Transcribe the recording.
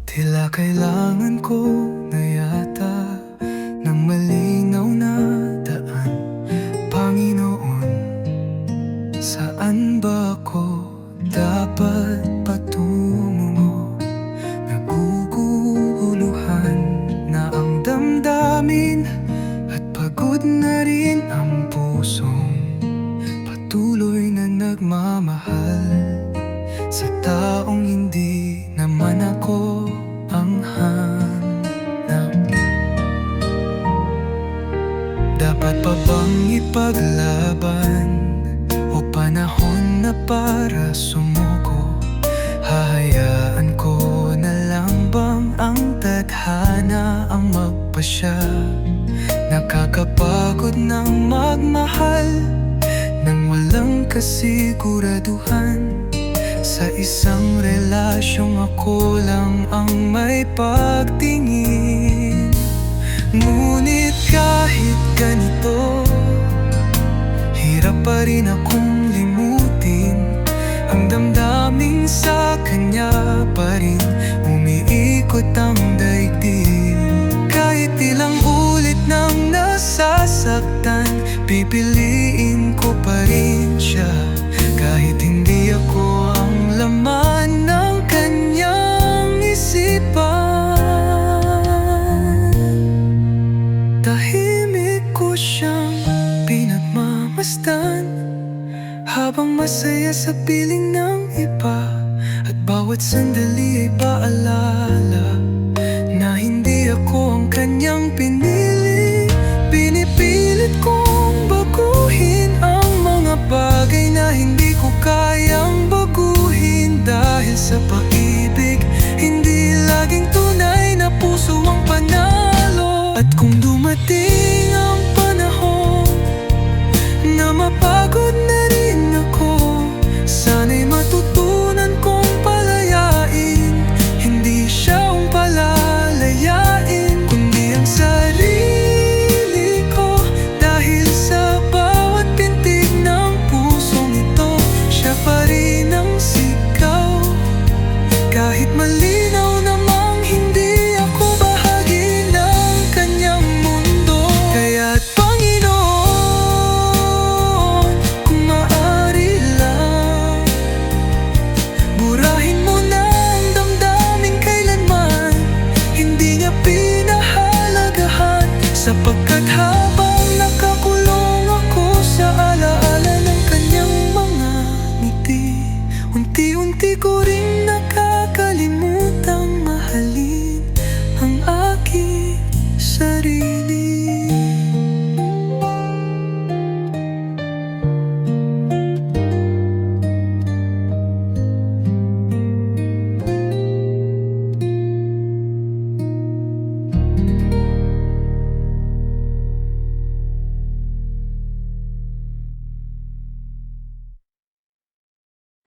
Tila kailangan ko na yata ng malinaw na daan. Panginoon, saan ba ako dapat patungo? Naguguluhan na ang damdamin at pagod na rin ang pusong patuloy na nagmamahal sa taong hindi naman ako ang hanap. Dapat pa bang ipaglaban o panahon na para sumuko? Hahayaan ko na lang bang ang tadhana ang magpasya? Nakakapagod ng magmahal nang walang kasiguraduhan. Sa isang relasyong ako lang ang may pagtingin. Ngunit kahit ganito, hirap pa rin akong limutin ang damdamin sa kanya pa rin. Umiikot ang daigdig. Kahit ilang ulit nang nasasaktan, pipiliin ko pa rin siya. Kahit hindi ako ang laman ng kanyang isipan, tahimik ko siyang pinagmamasdan habang masaya sa piling ng iba. At bawat sandali ay paalala na hindi ako ang kanyang pinili. Pinipilit kong baguhin ang mga bagay na hindi ko kayang baguhin. Dahil sa pag-ibig, hindi laging tunay na puso ang panalo. At kung dumating